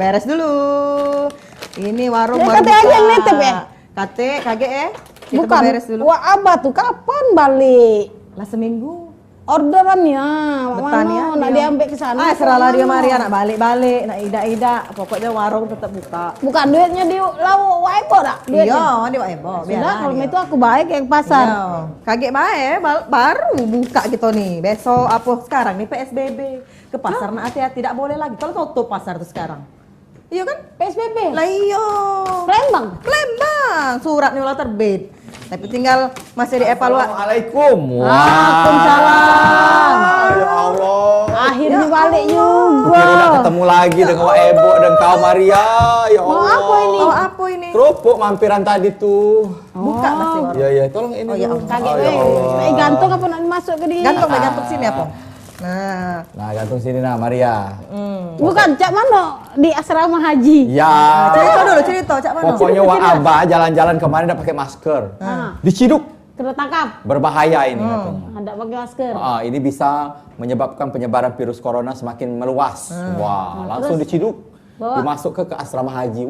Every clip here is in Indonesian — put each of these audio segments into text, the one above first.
beres dulu. Ini warung Ya, baru kate aja yang nitip ya? Kate, kagak ya? Kita Bukan. beres dulu. Wah, Abah tuh kapan balik? Lah seminggu. Orderannya, Betania mana? Nak diambil ke sana. Seralah dia mana? Maria nak balik-balik, nak ida-ida. Pokoknya warung tetap buka. Bukan duitnya di lau Waipo tak? Duitnya. Iya, di Ebo. Sudah, kalau itu aku baik yang pasar. Iya. Kaget bae, baru buka gitu nih. Besok apa sekarang nih PSBB. Ke pasar nak hati-hati, tidak boleh lagi. Kalau tutup pasar tuh sekarang. Iya kan? PSBB. Lah iya. Palembang. Palembang, surat nih ulah terbit. Tapi tinggal masih dievaluasi. Assalamualaikum. Waalaikumsalam. Ya Allah. Akhirnya Ya balik Allah. juga. Kira nak ketemu lagi dengan Wak Ebo dan kau Maria. Ya Mau Allah. apa ini? Oh, apa ini? Kerupuk mampiran tadi tuh. Buka masih warung. Ya ya, tolong ini. Oh, ya dulu. Allah. Kaget Oh, ya weh. Allah. Gantung apa nak masuk ke dia? Gantung sini apa? Nah, Nah, gantung sini nah Maria. Bukan, cak mana di asrama haji. Ya. cerita dulu, cerita, Cak Mano. Pokoknya Wak Abah jalan-jalan kemarin udah pakai masker. Ah, Diciduk. kena tangkap. Berbahaya ini katanya. Ada pakai masker. Ini bisa menyebabkan penyebaran virus corona semakin meluas. Wah, langsung terus diciduk. bawa. Dimasuk ke asrama haji.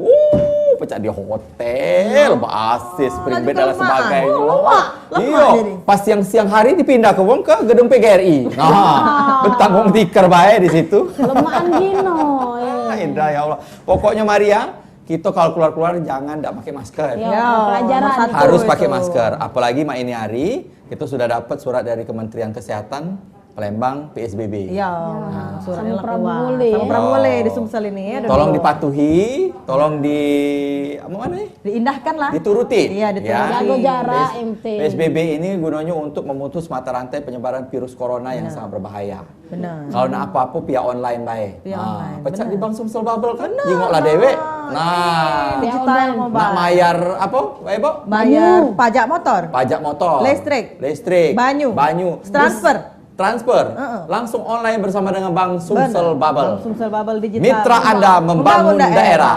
Pecah di hotel, berasis, spring bed dan lain sebagainya. lemah Iya, jadi. pas siang hari dipindah ke gedung PGRI. Nah, bentang wong tikar bae di situ. Lemaan gino. Indah ya Allah. Pokoknya Maria, kita kalau keluar-keluar jangan tidak pakai masker. Ya, pelajaran. nomor satu Harus itu. pakai masker. Apalagi mak ini hari kita sudah dapat surat dari Kementerian Kesehatan Palembang PSBB. Iya, Sama suratnya Prabole. Sama Prabole di Sumsel ini ya. Tolong dipatuhi, tolong apa mana nih? Diindahkan lah. Dituruti. Iya, dituruti. Jaga jarak, MT. PSBB ini gunanya untuk memutus mata rantai penyebaran virus corona yang sangat berbahaya. Benar. Kalau nak apa-apa via online baik. Via online, Pecah benar. di Bank Sumsel Bubble kan? Jingoklah dewe. Nah, Digital mobile. nak bayar apa? Ibu? Bayar pajak motor. Pajak motor, listrik, Banyu. transfer, langsung online bersama dengan Bank Sumsel Benar. Bubble. Bank Sumsel Bubble Digital. Mitra Anda membangun daerah.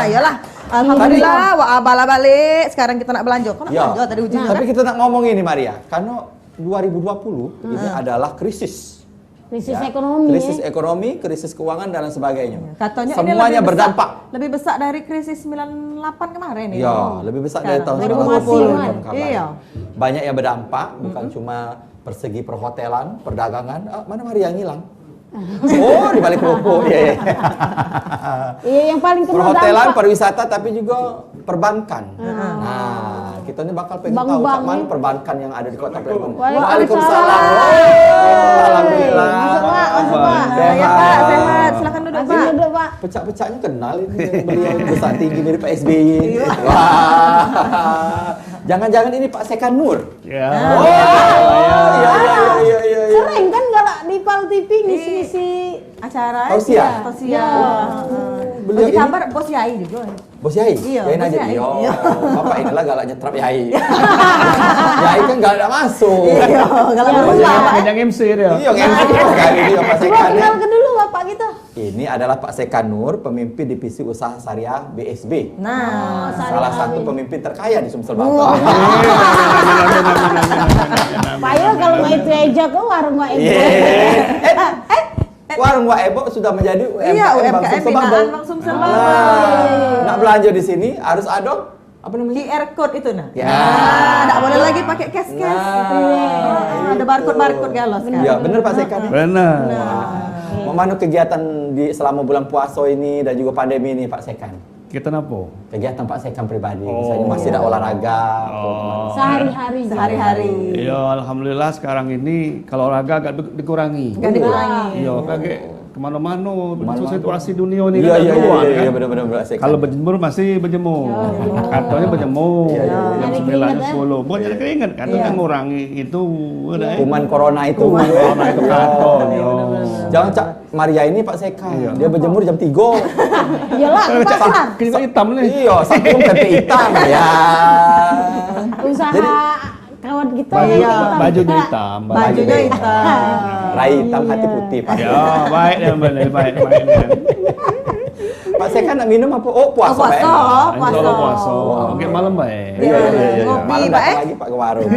Yalah. Alhamdulillah, wa abala balik. Sekarang kita nak belanja. Kau nak Ya. belanja tadi ujungnya Tapi kan? kita nak ngomong ini Maria, karena 2020 ini adalah krisis. Krisis Ya. ekonomi. Krisis ekonomi, krisis keuangan dan lain sebagainya. Katanya semuanya ini berdampak. lebih besar dari krisis 98 kemarin ini. Ya, lebih besar dari tahun Sekarang, 1990 kan? tahun kabar. Iya. Banyak yang berdampak, bukan cuma persegi perhotelan, perdagangan. Mana Maria yang hilang? Oh, di balik kerupuk. Iya, iya. Iya, yang paling kena Perhotelan, dampak. pariwisata, tapi juga perbankan. Nah, kita ini bakal pengen tahu Bank-bank Cak Man nih. perbankan yang ada di Kota Palembang. Waalaikumsalam. Alhamdulillah. Masuk, Pak, masuk, Pak. Ya Pak, sehat. Silakan duduk Masih Pak. duduk, Pak. Pecah-pecahnya kenal ini beliau besar tinggi mirip Pak SBY. Wah. Jangan-jangan ini Pak Sekan Nur. Ya. Oh, iya. Sering kan galak di Pal TV ngisi-ngisi. Acara Tausiah? Tausiah. Beliau Bagi ini- kabar bos Yai juga. Bos Yai? Iya, Yain Bos aja Yai. dia. Oh, Iya. Bapak inilah galak nyetrap Yai. Yai kan galak ada masuk. Iya, kalau Bos bos Yai. Yai. Banyak MC dia. Iya, ngerti kali dia Pak Coba Sekan. kenalkan dulu Bapak kita. Ini adalah Pak Sekan Nur, pemimpin divisi usaha syariah BSB. Nah, Salah satu pemimpin terkaya di Sumsel Batu. Pak Yo kalau mau itu aja ke warung Pak Ibu. Warung Wak Ebo sudah menjadi UMKM, Iya, Bang UMKM Sumsel binaan Bubble. Bang Sumsel Nah, Bubble. nak belanja di sini harus ada apa namanya? QR code itu nah. Ya. Nggak boleh lagi pakai cash. Ada barcode galos kan. Iya, benar Pak Sekan. Benar. Memanu kegiatan di selama bulan puasa ini dan juga pandemi ini Pak Sekan? Kita napo? Kegiatan Pak Sekan pribadi, Oh. misalnya masih ada olahraga. Sehari-hari. Iya, alhamdulillah sekarang ini kalau olahraga agak dikurangi. Nggak dikurangi. Iya, kayak kemana-mana, situasi dunia ini Iya, kan iya, keluar, iya, kan? benar-benar Pak Sekan. Kalau berjemur masih berjemur. Katanya berjemur. Jam Nyari 9 keringat, jam 10. Bukan nyari keringat, katanya ngurangi itu udah. kuman corona itu. Corona itu katon. yo. Jangan Cak Maria ini Pak Sekan, dia berjemur jam 3. Iyalah, ke pasar. Keringat hitam nih. Iya, satu tempe hitam ya. Usaha kawan kita. Bajunya hitam. Bajunya hitam. Rai hitam hati putih Pak. Ya, baik ya, baik. Pak, saya kan nak minum apa? Oh, puasa, Pak. puasa. Insya Allah puasa. Oh. Oke, malam baik. Iya. Ngopi, Malam Pak, datang lagi Pak ke warung.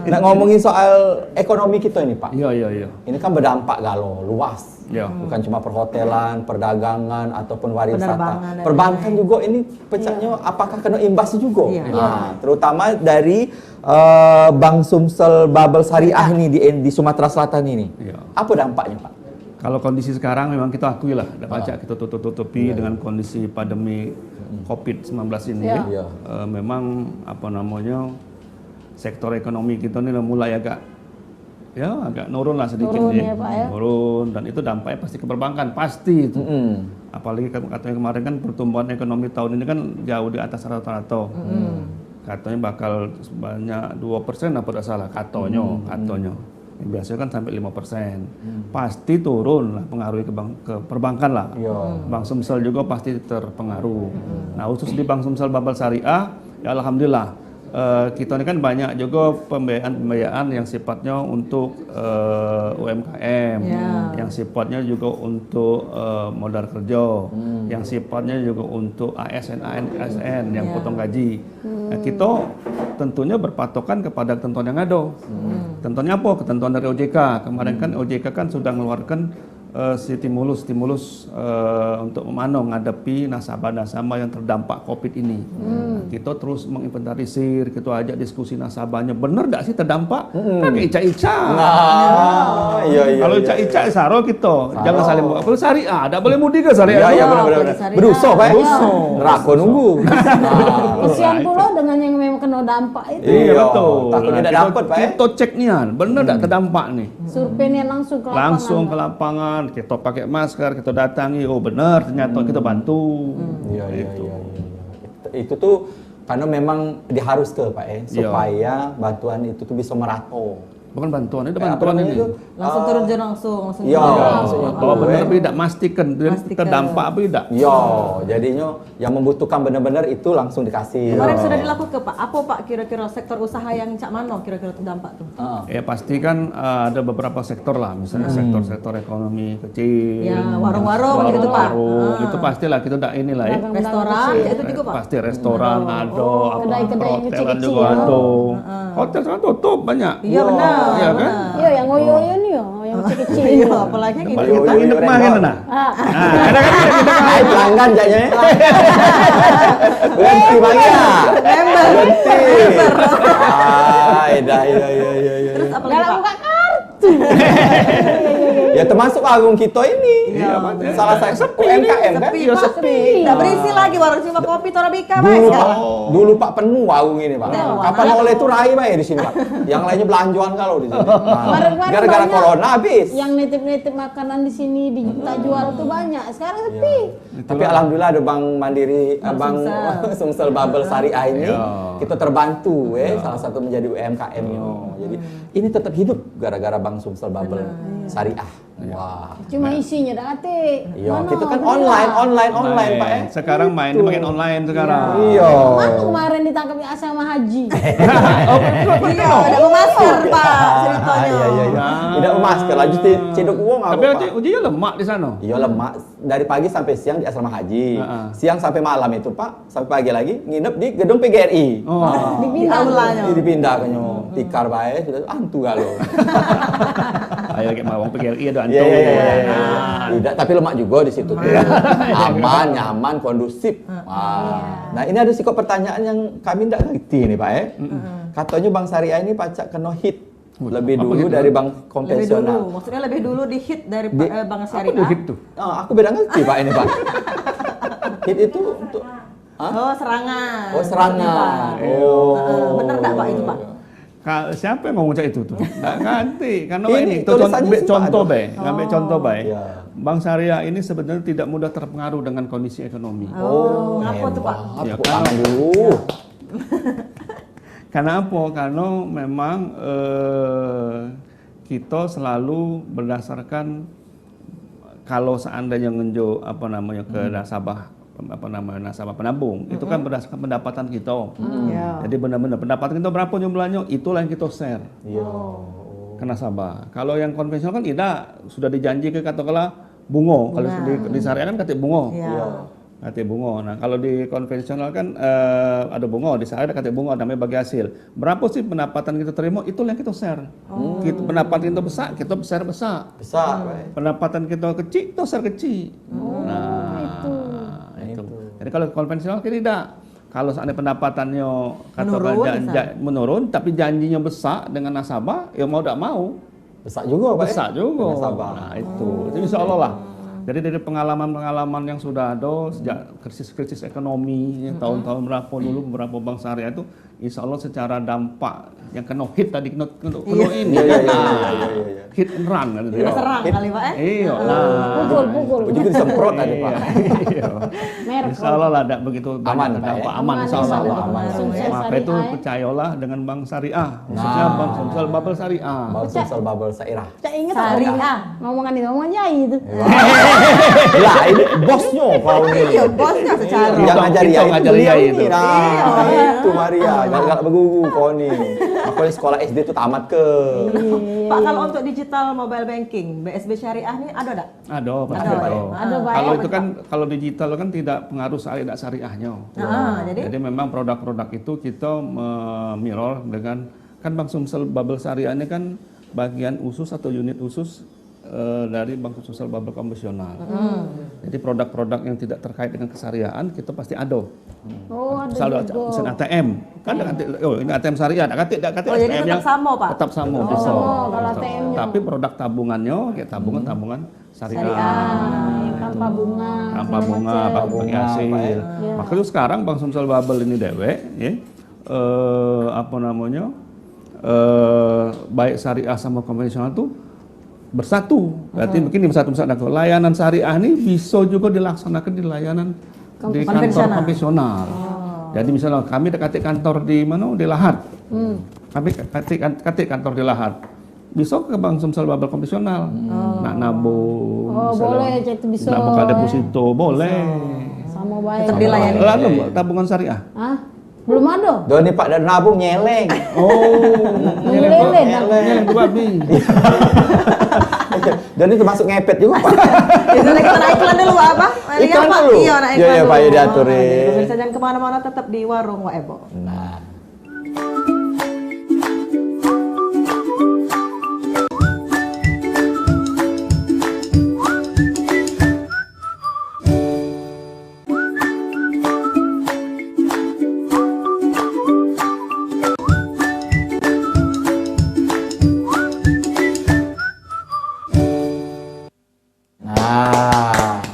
Nak ngomongin soal ekonomi kita ini, Pak. Iya. Ini kan berdampak galau, luas. Iya. Bukan cuma perhotelan, perdagangan ataupun Penerbangan pariwisata. dan Perbankan juga ini pecahnya apakah kena imbas juga? Iya. Nah, terutama dari Bank Sumsel Bubble Syariah ini di Sumatera Selatan ini. Iya. Apa dampaknya, Pak? Kalau kondisi sekarang memang kita akui lah, ada pajak kita tutup-tutupi dengan kondisi pandemi COVID-19 ini. Iya. Iya. Memang apa namanya sektor ekonomi kita ini mulai agak nurun lah sedikit Turun ya. ya, Pak, ya. Turun, dan itu dampaknya pasti ke perbankan, pasti itu. Mm-mm. Apalagi katanya kemarin kan pertumbuhan ekonomi tahun ini kan jauh di atas rata-rata. Katanya bakal sebanyak 2% apa tidak salah, katanya. Yang biasanya kan sampai 5%. Pasti turun lah pengaruhnya ke perbankan lah. Iya. Bank Sumsel juga pasti terpengaruh. Nah, khusus di Bank Sumsel Bubble Syariah, ya alhamdulillah. Kita ini kan banyak juga pembiayaan yang sifatnya untuk UMKM, yang sifatnya juga untuk modal kerja, yang sifatnya juga untuk ASN yang potong gaji. Nah, kita tentunya berpatokan kepada ketentuan yang ada. Ketentuannya apa? Ketentuan dari OJK. Kemarin kan OJK kan sudah mengeluarkan stimulus untuk menghadapi nasabah-nasabah yang terdampak COVID ini. Nah, kita terus menginventarisir, kita ajak diskusi nasabahnya, benar tidak sih terdampak? Kan ica-ica. Nah, iya. Kalau ica-ica saro kita, jangan saling bawa. Kalau syariah, tidak boleh mudik ke syariah. Iya, Oh, benar. kalau syariah. Berusaha, Pak. Berusaha. Neraka nunggu. Nah. Kesian pula dengan yang memang kena dampak itu. Iya, betul. takutnya Nah, tidak dapat, Pak. Kita cek nian, benar tidak terdampak nih. Surveinya langsung ke lapangan. Langsung ke lapangan, kita pakai masker, kita datangi, oh benar, ternyata kita bantu. Iya. Itu tuh karena memang diharuskan, Pak, supaya bantuan itu tuh bisa merata. Bukan bantuan, itu Apa bantuan namanya ini. itu? Langsung turun je langsung Iya, turun. maksudnya itu. Bahwa benar apa tidak, pastikan terdampak apa tidak. Iya, jadinya yang membutuhkan benar-benar itu langsung dikasih. Kemarin sudah dilakukan, Pak. Apa, Pak, kira-kira sektor usaha yang cak mana kira-kira terdampak tuh? Ya pasti kan ada beberapa sektor lah, misalnya sektor ekonomi kecil, Ya, warung-warung gitu, Pak. warung, itu pastilah kita tidak inilah ya. Restoran, itu juga, Pak. Pasti restoran ada, kedai-kedai yang hotelan kecil-kecil. juga ada. Hotel sekarang tutup banyak. Iya, benar. Iya kan? Iya, yang ngoyo-ngoyo nih yo, yang kecil-kecil. Iya, apalagi gitu. Apalagi Kita Oyo nginep Red mah Dot. kan nah. Ada kan kita Nah, pelanggan jadinya. Berhenti Bang ya. Member. Berhenti. Iya. Terus apa lagi, Dalam Pak? buka kartu. Ya termasuk agung kita ini. Iya, Pak. Salah satu UMKM kan? Sepi, Iya, Pak. sepi. Nggak berisi lagi warung cuma kopi Torabika, Pak. Dulu Pak, sekarang. dulu Pak penuh warung ini Pak. Iya, Kapan warung. oleh itu rai Pak ya di sini Pak. Yang lainnya belanjuan kalau di sini. Nah, Kemarin-kemarin gara-gara banyak corona habis. Yang nitip-nitip makanan di sini kita jual tuh banyak. Sekarang sepi. Tapi alhamdulillah ada Bank Mandiri, Bank Sumsel. Sumsel Bubble Syariah ini Iya. kita terbantu salah satu menjadi UMKM-nya. Jadi ini tetap hidup gara-gara Bank Sumsel Bubble Syariah. Wah. Cuma isinya dah kate. Iya, kita kan online Pak ya. Sekarang main makin online sekarang. Iya. Mana kemarin ditangkap asrama haji. Iya, ada masker, Pak, ceritanya. Iya. Tidak masker, lanjut cedok uang apa Tapi Pak? ujinya lemak di sana. Iya lemak dari pagi sampai siang di asrama haji. Siang sampai malam itu Pak, sampai pagi lagi nginep di gedung PGRI. Oh. Dipindah ulangnya. Dipindah ke tikar bae sudah antu galo. Ayo kayak mau PGRI ada antum. Iya. Tidak, tapi lemak juga di situ. Aman, nyaman, kondusif. Nah, ini ada sih kok pertanyaan yang kami tidak ngerti nih Pak ya. Katanya Bank Syariah ini pacak kena hit lebih Apa dulu gitu? dari bank Lebih dulu, konvensional. maksudnya lebih dulu di hit dari Bank Apa Syariah. tuh gitu? Aku beda ngerti Pak ini Pak. Hit itu untuk Oh, serangan. Oh, serangan. Iya, Pak. Oh. Bener nggak, Pak, itu, Pak? Siapa yang mau ngucap itu tuh? Nggak ngerti. Karena Ini ini tulisannya ambil sih, Pak, contoh ada. baik, ngambil contoh baik. Iya. Bank Syariah ini sebenarnya tidak mudah terpengaruh dengan kondisi ekonomi. Oh, apa tuh, Pak? Ya, Tepuk kan? tangan dulu. Karena apa? Karena memang kita selalu berdasarkan kalau seandainya ngenjo ke nasabah nasabah penabung itu kan berdasarkan pendapatan kita. Iya. Jadi benar-benar pendapatan kita berapa jumlahnya itulah yang kita share Iya. ke nasabah. Kalau yang konvensional kan tidak sudah dijanji ke katakanlah bunga. Kalau di syariah kan kata bunga. Iya. KT bunga. Nah, kalau di konvensional kan ada bunga, di saya ada KT bunga namanya bagi hasil. Berapa sih pendapatan kita terima, itu yang kita share. Kita pendapatan kita besar, kita share besar. Besar, Pak. Pendapatan kita kecil, kita share kecil. Nah, itu. Jadi kalau konvensional kita tidak. Kalau seandainya pendapatannya menurun, tapi janjinya besar dengan nasabah, ya mau tidak mau. Besar juga, Pak. Besar juga. Nasabah. Nah, itu insya Allah lah. Jadi dari pengalaman-pengalaman yang sudah ada sejak krisis ekonomi tahun-tahun berapa dulu beberapa bank syariah itu, insya Allah secara dampak yang kena hit tadi kena ini, hit and run kan Kita serang kali Pak Iya. Pukul. Juga disemprot tadi, Pak. Iya. Merek. Insya Allah lah tidak begitu Aman, banyak Pak, dampak, ya? aman insya Allah. Aman. Maka itu percayalah dengan bank syariah, khususnya bank Sumsel Bubble Syariah. Bang Sumsel Bubble Sairah. Cak inget Syariah. ngomongan itu, ngomongan Yai itu. Lah, ini bosnya kau nih. Iya, bosnya secara. Yang ngajari ya, ngajari beliau Yai ini. itu. Nah, itu Maria. Galak bergugu kau nih. Makanya sekolah SD itu tamat ke. Pak, kalau untuk digital mobile banking, BSB Syariah nih ada enggak? Ada, pasti Ada, ada. ya? Ada Pak. Kalau itu kan kalau digital kan tidak pengaruh syariah syariahnya. Jadi memang produk-produk itu kita mirror dengan kan Bank Sumsel Bubble Syariah ini kan bagian usus atau unit usus dari Bank Sumsel Bubble konvensional. Jadi produk-produk yang tidak terkait dengan kesariaan kita pasti ada. Oh, ada Misalnya juga. mesin ATM, kan ada ini ATM syariah, ada KT jadi ATM tetap sama, Pak? tetap sama, Oh, bisa. sama kalau ATM-nya. Tapi produk tabungannya kayak tabungan syariah. Yang tanpa bunga. Tanpa segala bunga, macam. pakai bagi hasil. Ya. Makanya sekarang Bank Sumsel Bubble ini dewek, ya, apa namanya, baik syariah sama konvensional tuh bersatu. Berarti mungkin di satu layanan syariah ini bisa juga dilaksanakan di layanan di kantor konvensional. Jadi misalnya kami dekat kantor di mana di Lahat, kami dekat kantor di Lahat. Bisa ke Bank Sumsel Bubble konvensional, nak nabung, Oh, boleh, cek itu bisa. nak buka deposito, boleh. Sama baik. tetap dilayani. Lalu tabungan syariah. Hah? Belum ada? Doni Pak dan nabung nyeleng. Oh, Nyeleng. dua bi. Dan itu masuk ngepet juga, Pak. Biasanya kita naik iklan dulu Pak, apa? Lihat, Iklan Pak. dulu? Iya, naik Iya, iklan iya, dulu. Pak, ya diaturin. Jadi pemirsa jangan kemana-mana, tetap di warung Wak Ebo. Nah,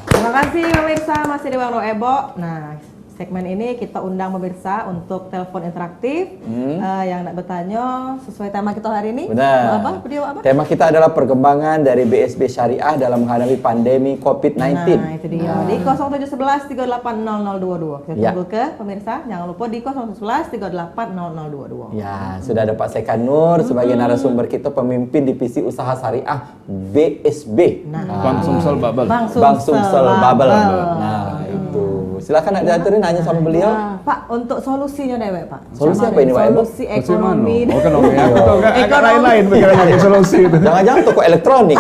Terima kasih pemirsa, masih di warung Ebo. Nah, segmen ini kita undang pemirsa untuk telepon interaktif yang nak bertanya sesuai tema kita hari ini. benar. Apa? Video apa? Tema kita adalah perkembangan dari BSB Syariah dalam menghadapi pandemi COVID-19. Nah, itu dia. Di 0711 380022. Kita Ya. tunggu ke pemirsa. Jangan lupa di 0711 380022. Ya, sudah ada Pak Sekan Nur sebagai narasumber kita, pemimpin divisi usaha syariah BSB. Bank Sumsel Bubble. Bang Bang Sumsel Bubble. Bubble. Nah, itu. Silakan nak diaturin nanya sama beliau. Pak, untuk solusinya dewek, Pak. Solusi Macam apa ini, Pak Ebo? Solusi ekonomi. Oh, ekonomi. Aku tahu agak Ekonomi. lain-lain pikirannya solusi itu. Jangan-jangan toko elektronik.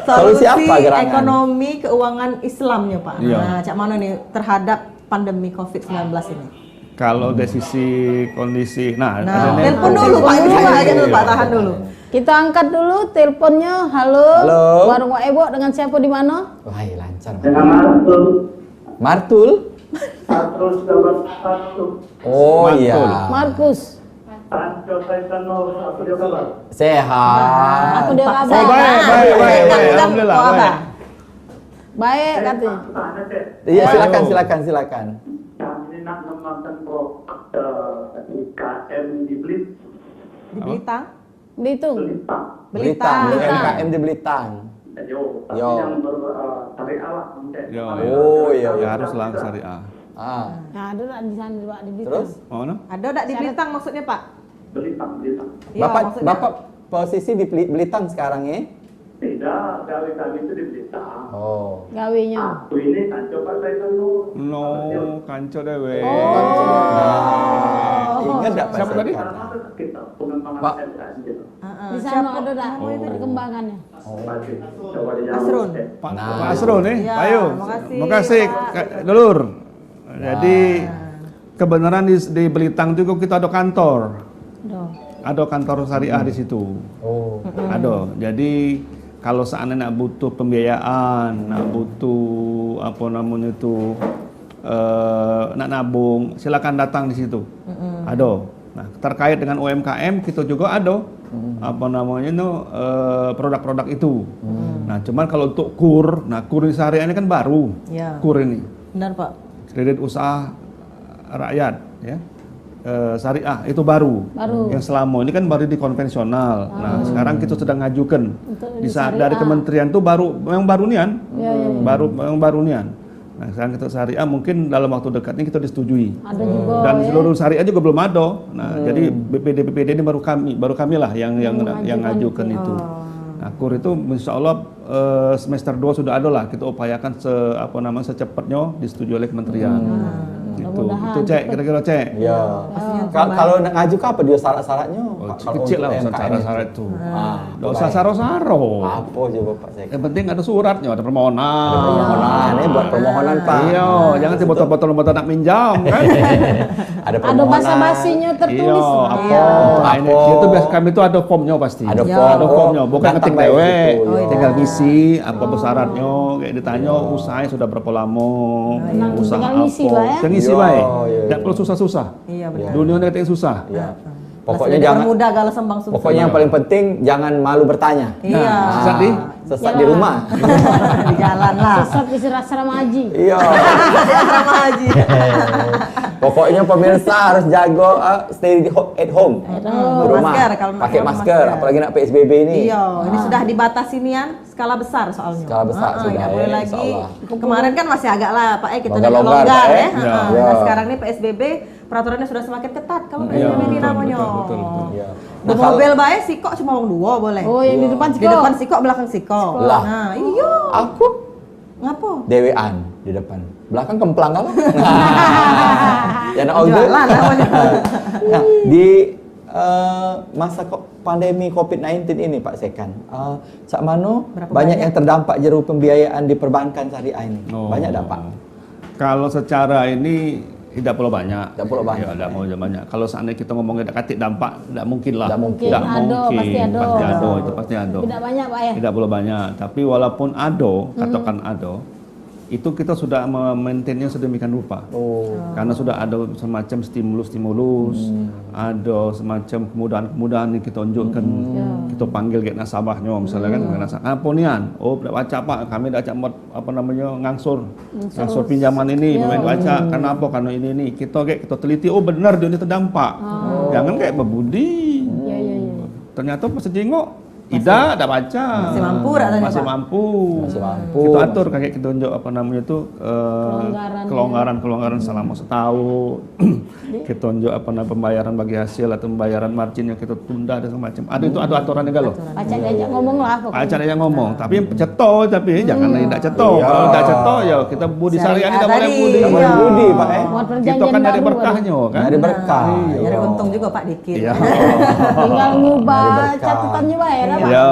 Solusi apa gerangan? ekonomi keuangan Islamnya, Pak. Iya. Nah, cak mana nih terhadap pandemi COVID-19 ini? Kalau dari sisi kondisi, Nah, adanya- telepon dulu, Pak. Ini saya aja dulu, Pak. Tahan dulu. Kita angkat dulu teleponnya. Halo. Halo. Warung Wak Ebo dengan siapa di mana? Wah, iya, lancar. Dengan Martul, Martul? terus dapat satu, Oh Martul. iya. Markus. Anjo Saitano, aku dia kabar. Sehat. Aku dia Pak, kabar. saya baik, baik, kan alhamdulillah, apa? baik. Baik katanya. Tanya deh, Iya, silakan. kami nak memakan IKM di Di Belitang. Belitung. Belitang. Belitang. Belitang. UMKM di Belitang. Tapi Yo. yang tarik alat. Yo, Oh, iya. Ya haruslah syariah. Ah. Nah, ada tak di sana Pak di Belitung. Terus? Mau mana? Ada enggak di Belitang maksudnya, Pak? Belitang. Iya, Bapak maksudnya. Bapak posisi di Belitang sekarang ya? Tidak, gawe kami itu di Blitar. Oh. Gawinya. Aku ini kan coba saya tenur. No, kanco dewe. Nah, ingat enggak Siapa tadi? Karena kita pengembangan Pak. SKS. Di sana ada dah perkembangannya. Coba dijawab. Asrun. Pak Nah. Pak Asrul nih, Iya, Pak Ayu. makasih, Makasih, Dulur. Jadi kebenaran di Belitang itu kita ada kantor. Aduh. Ada kantor syariah di situ. Oh. Ada. Jadi kalau seandainya nak butuh pembiayaan, nak butuh apa namanya itu nak nabung, silakan datang di situ. Ada. Nah, terkait dengan UMKM kita juga ada apa namanya itu produk-produk itu. Nah, cuman kalau untuk KUR, nah KUR di syariah ini kan baru. Ya. KUR ini Benar, Pak. kredit usaha rakyat, ya. Syariah itu baru. Yang selama ini kan baru di konvensional. Nah, sekarang kita sedang ngajukan Untuk di saat syariah. dari kementerian tuh baru memang baru nian. Ya, ya, ya. Memang baru nian. Nah, sekarang kita syariah mungkin dalam waktu dekat ini kita disetujui. Ada juga Dan ya. seluruh syariah juga belum ada. Nah, jadi BPD ini baru kami lah yang ngajukan itu. Nah, KUR itu insya Allah semester 2 sudah ada lah. Kita upayakan secepatnya disetujui oleh kementerian. Gitu. Mudah-mudahan Itu cek, kira-kira cek. Ya. Kalau nak ngaju apa dia syarat-syaratnya? Oh, Kalau kecil lah untuk urusan UMKM syarat itu. Ah, Nggak usah saro-saro. Apa coba Pak Sek? Yang penting ada suratnya, ada permohonan. Permohonan, buat permohonan Pak. Iya, jangan botol-botol nak minjam kan. Ada Ada permohonan. basa-basinya tertulis. Iya, apa? Iya. Nah, ini Apa? itu biasa kami itu ada formnya pasti. Ada Ya. form. Ada formnya, bukan Datang ngetik baik dewe. gitu. Oh, iya. Tinggal ngisi apa syaratnya, kayak ditanya usahanya sudah berapa lama, usaha tinggal apa. ngisi, Pak, ya? Tinggal ngisi Iya, baik. iya, Tidak iya. perlu susah-susah. Iya, benar. Dunia ini katanya susah. Ya. Pokoknya Pokoknya jangan mudah kalau sembang sumsum. pokoknya yang paling penting jangan malu bertanya. Iya. Sesat di? Sesat di rumah. Di jalan lah. Sesat asrama haji. Iya. Asrama haji. Pokoknya pemirsa harus jago stay at home. Di rumah. Masker, kalau nak pakai pakai masker, masker. apalagi nak PSBB ini. Iya, ini sudah dibatasi nian skala besar soalnya. Skala besar sudah, nggak ya, boleh lagi. insyaallah. Kemarin kan masih agak lah, Pak kita Longgar-longgar, longgar Pak, ya. Iya. Nah, Iya. sekarang ini PSBB peraturannya sudah semakin ketat. Kalau Iya, PSBB ini betul, namanya. betul. Iya. Di Nah, mobil baik sikok cuma wong dua boleh. Oh, yang di depan Di depan sikok, belakang sikok. Lah. Nah, iya. aku Ngapo? dewean di depan. Belakang kemplang kalau. Ya nak Jualan namanya. Nah, di masa pandemi COVID-19 ini Pak Sekan, Cak Mano Berapa banyak banyak? yang terdampak jeru pembiayaan di perbankan syariah ini. Oh. Banyak tak Pak? Kalau secara ini tidak perlu banyak. Tidak perlu banyak. Ya, tidak mau banyak. Kalau seandainya kita ngomongin katik dampak, tidak mungkin lah. Tidak mungkin. Tidak Ada, mungkin. pasti ada. Pasti ada, itu pasti ada. Tidak banyak, Pak ya. Tidak perlu banyak. Tapi walaupun ada, katakan ada, itu kita sudah memaintainnya sedemikian rupa. Oh. Karena sudah ada semacam stimulus, ada semacam kemudahan-kemudahan yang kita tunjukkan. Kita panggil kayak nasabahnya misalnya kan, nasabah, apa nian? Oh, tidak baca Pak, kami dah buat apa namanya ngangsur pinjaman ini, pemain baca. Kenapa? Karena ini kita teliti, oh benar dia ini terdampak. Jangan kayak berbudi. Iya, iya, iya. Ternyata pas jengok tidak baca. Masih mampu tak tanya, Masih Pak? mampu. Masih mampu. Kita atur kayak kita tunjuk apa namanya itu kelonggaran selama setahun. Kita tunjuk apa namanya pembayaran bagi hasil atau pembayaran margin yang kita tunda dan semacam. Ada itu ada aturannya galau. Baca diajak ngomong lah pokoknya. Acara yang ngomong, tapi yang ceto tapi jangan tidak ceto. Iya. Kalau tidak ceto ya kita budi syariah ini tidak boleh Tadi. budi. Tidak boleh Iya. budi Pak Buat Kita perjanjian kan dari baru, berkahnya kan. Ada berkah. Nyari Iya. untung juga Pak dikit. Iya. Tinggal ngubah Dari berkah. catatannya Pak ya, Pak. Ya.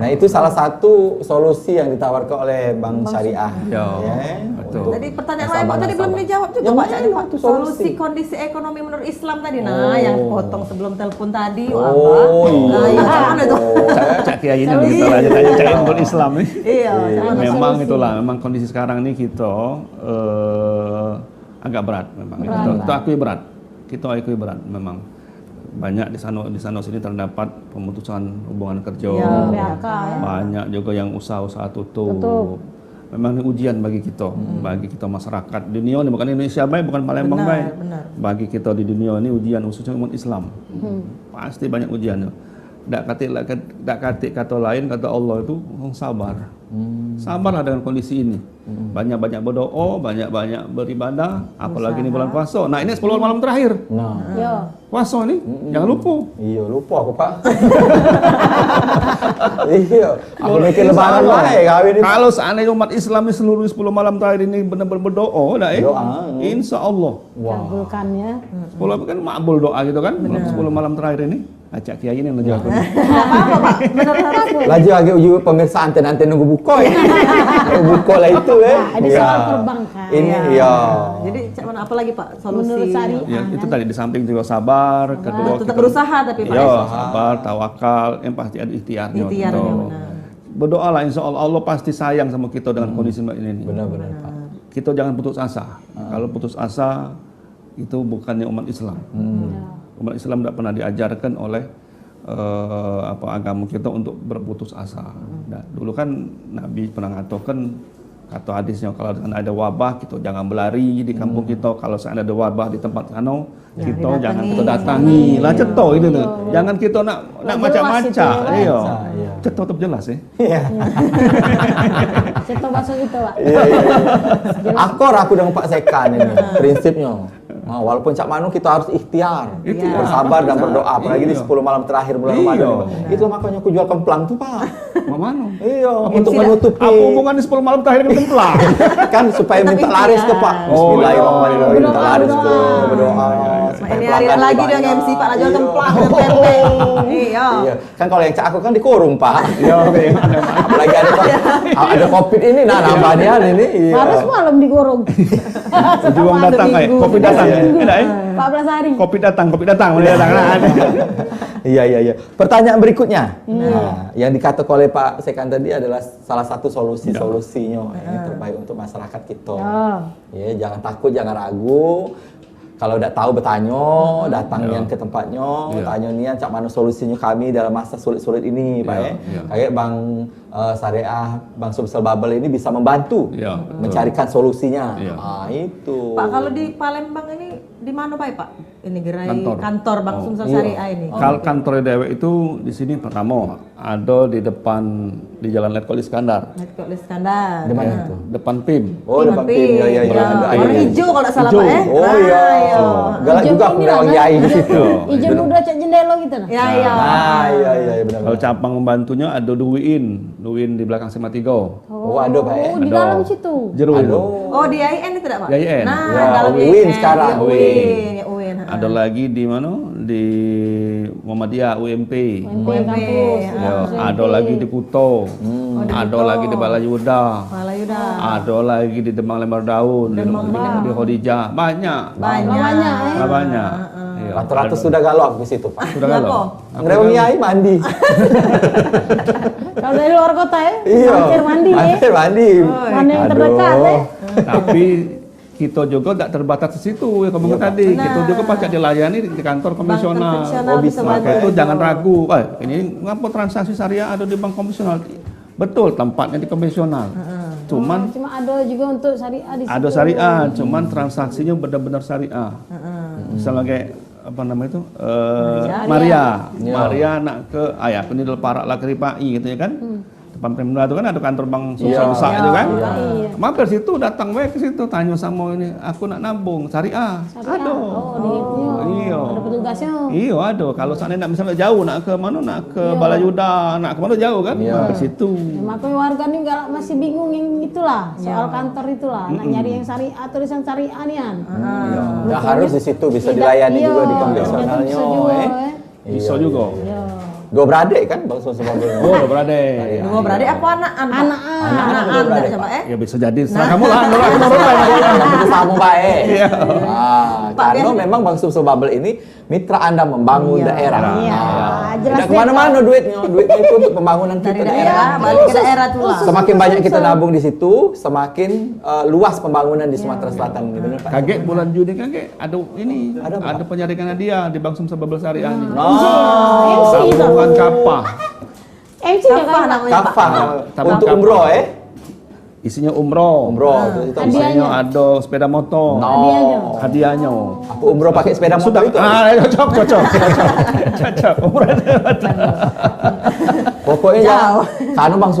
Nah, itu salah satu solusi yang ditawarkan oleh Bank Syariah. Ya. Ya. Betul. Tadi pertanyaan Nasabah, lain Pak tadi belum nasabah. dijawab juga Yang Pak. mana Jadi Pak, itu solusi solusi? kondisi ekonomi menurut Islam tadi. Nah, yang potong sebelum telepon tadi. Oh, apa? iya. Nah, iya gimana tuh? Cak Kiai ini kita lanjut aja cak ilmu Islam nih. Iya, gimana Memang solusi? itulah, memang kondisi sekarang ini kita agak berat memang. Kita akui berat. Kita akui berat memang. Banyak di sana sini terdapat pemutusan hubungan kerja. Ya, PHK ya. Banyak juga yang usaha-usaha tutup. Tutup. Memang ini ujian bagi kita, bagi kita masyarakat dunia ini, bukan Indonesia baik, bukan Palembang baik. benar. Bagi kita di dunia ini ujian khususnya umat Islam. Pasti banyak ujiannya. dak kate kata lain kata Allah itu sabar. Sabarlah dengan kondisi ini. Banyak-banyak berdoa, banyak-banyak beribadah, apalagi ini bulan puasa. Nah, ini 10 malam terakhir. Nah, Yo. Puasa nih, jangan lupa. iya lupa aku Pak. Iya, aku mikir Insya lebaran Allah. wae kawin ini. Kalau seandainya umat Islam di seluruh 10 malam terakhir ini benar-benar berdoa, Doa. insya Allah. Wah. Kabulkannya. 10 kan makbul doa gitu kan, 10 malam terakhir ini. Acak kiai ini yang jawab. Nggak apa-apa Pak, benar harus. Laju lagi uji pemirsa anten nunggu buka ya. Nunggu buka lah itu Ada Iya. soal perbankan. Ini iya. Jadi cak mana apa lagi Pak solusi? Menurut syariah. Ya, itu tadi di samping juga sabar, kedua Tetap berusaha tapi Pak. Iya, sabar, tawakal, yang pasti ada ikhtiarnya. Ikhtiarnya, Betul. benar. Berdoalah, insya Allah Allah pasti sayang sama kita dengan kondisi ini. Benar-benar Pak. Kita jangan putus asa. Kalau putus asa itu bukannya umat Islam. Umat Islam tidak pernah diajarkan oleh agama kita untuk berputus asa. Nah, dulu kan Nabi pernah ngatakan kata hadisnya kalau ada wabah kita jangan berlari di kampung kita, kalau ada wabah di tempat sana kita jangan kita datangi. Lah ceto itu tuh. Jangan kita nak Jelas macam-macam. itu, Iya. Iya. Ceto tetap jelas ya. Iya. Ceto masuk itu, Pak. Iya. Akor aku dengan Pak Sekan ini prinsipnya. Nah, walaupun Cak Manu kita harus ikhtiar, bersabar dan berdoa, apalagi di 10 malam terakhir bulan Ramadan. Itu makanya aku jual kemplang tuh Pak. Mana? Iya, untuk menutupi. Apa hubungan di 10 malam terakhir dengan templang? Kan supaya minta laris ke Pak. Bismillahirrahmanirrahim, minta laris ke berdoa. Ini hari lagi dia MC Pak lah jual kemplang dan pempek. Iya. Iya, kan kalau yang Cak aku kan dikurung Pak. Iya, oke. Apalagi ada Covid ini, nah nambahnya ini. Iya. Harus malam digorong. Juang datang, kopi datang. Enak, 14 hari. kopi datang. Nah, ada. Iya. Pertanyaan berikutnya. Nah, yang dikatakan oleh Pak Sekan tadi adalah salah satu solusinya yang terbaik untuk masyarakat kita. Ya, jangan takut, jangan ragu. Kalau tidak tahu bertanya, datang nian ke tempatnya, tanya nian cak mana solusinya kami dalam masa sulit-sulit ini, Pak ya. Kayak Bang Syariah, Bang Sumsel Bubble ini bisa membantu mencarikan solusinya. Itu. Pak kalau di Palembang ini di mana Pak? Ini gerai Kantor. kantor Bang Sumsel Syariah ini. Kalau kantor dewe itu di sini pertama ada di depan di Jalan Letkol Iskandar. Letkol Iskandar. Di mana itu? Depan PIM. Oh, depan PIM. Iya. Warna hijau kalau tidak salah Pak ya. Oh iya. Galak juga aku lewat kiai di situ. Ijen udah cek jendela gitu nah. Iya. Iya benar. Kalau cabang membantunya ada Duwin di belakang SMA 3. Oh, ada Pak ya. Oh, di dalam situ. Jero itu. Oh di IN itu tidak Pak? Di IN. Nah, Ya, dalam UIN IN. sekarang, Ya, UIN. Ya, UIN. Ada lagi di mana? Di Muhammadiyah UMP. kampus. Ya, ada lagi di Kuto. Ada lagi di Balayuda. Malayuda. Ada lagi di Demang Lembar Daun, di Khodijah. Banyak. Banyak. Iya. Ratus-ratus sudah galak di situ, Pak. Sudah kalau. Ngerewangi ai mandi. Kalau dari luar kota ya, Iya. mampir mandi ya. Mampir mandi. Mana yang terdekat ya. Tapi kita juga tidak terbatas di situ ya kamu tadi. Kita juga pajak dilayani di kantor konvensional. konvensional bisa Maka bantu. itu jangan ragu. Wah, ini ngapa transaksi syariah ada di bank konvensional? Betul, tempatnya di konvensional. Cuman Cuma ada juga untuk syariah di situ. ada syariah, cuman transaksinya benar-benar syariah. Misalnya kayak apa namanya itu Maria nak ke ayah ini parak lah keripai gitu ya kan. Depan Pemda itu kan ada kantor bank sosial besar itu kan. Mampir situ datang ke situ tanya sama ini aku nak nabung syariah. Ada. Oh, di itu. Iya. Ada petugasnya. Iya ada. Kalau seandainya nak misalnya jauh nak ke mana nak ke Balayuda nak ke mana jauh kan mampir situ. Ya, makanya warga nih masih bingung yang itulah soal kantor itulah. Nak nyari yang syariah tulisan syariah nian. Ya harus di situ bisa dilayani juga di konvensionalnya. Bisa juga. Bisa juga. Dua beradik kan Bang Sumsel Bubble. Oh, berade. Dua beradik apa anak-an? Anak-an enggak coba Ya bisa jadi. Serah kamu lah, nurut Itu sama baik. Karena memang Bang Sumsel Bubble ini mitra Anda membangun daerah. Jelas Tidak kemana-mana duitnya itu untuk pembangunan kita Dari daerah. daerah balik ke daerah tuh. Semakin banyak kita nabung di situ, semakin luas pembangunan di Sumatera Selatan ini, benar Pak? Kaget bulan Juni kaget ada ini ada penyaringan hadiah di Bank Sumsel Bubble Syariah nih. MC itu. Tabungan kapah. MC ya kan? namanya Pak. Kafah untuk umroh isinya umroh. Umroh, terus itu Isinya ada sepeda motor. Hadiahnya. Aku umroh pakai sepeda motor itu. Cocok. Cocok. Umroh itu. Pokoknya Jauh. karena Bang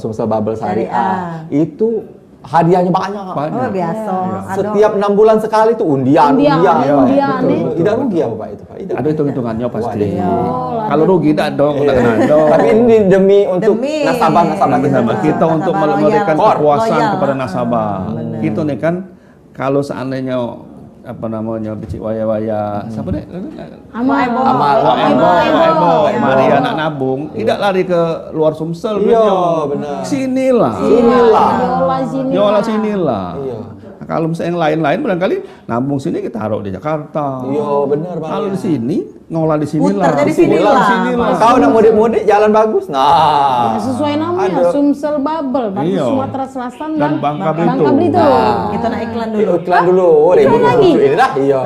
Sumsel Bubble Syariah itu hadiahnya banyak. Oh, biasa. Ada. Setiap 6 bulan sekali tuh undian. Undian, Pak. nih. Tidak rugi apa Pak itu Pak? Ada hitung-hitungannya pasti. Waduh. Kalau rugi tidak dong, tidak ada. Tapi ini demi untuk Demi nasabah kita. Nasabah kita untuk Nasabah memberikan loyal. kepuasan Loyal. kepada nasabah. Kita nih kan kalau seandainya apa namanya becik waya-waya siapa deh? Amal. Ebo, Maria anak nabung, tidak lari ke luar Sumsel Iya, duitnya. benar. Sinilah. Diolah sinilah. Iya. Nah, kalau misalnya yang lain-lain barangkali nabung sini kita taruh di Jakarta. Iya, benar Bang. Kalau di sini ngolah di sinilah. Putar jadi sinilah. Kau nak mudik-mudik jalan bagus. Nah. Ya, sesuai namanya ada. Sumsel Bubble, bagus Iya. Sumatera Selatan Dan dan Bangka Bangka Belitung. Belitung. Kita nak iklan dulu. Iklan dulu. Ribut lagi? ini dah. Iya.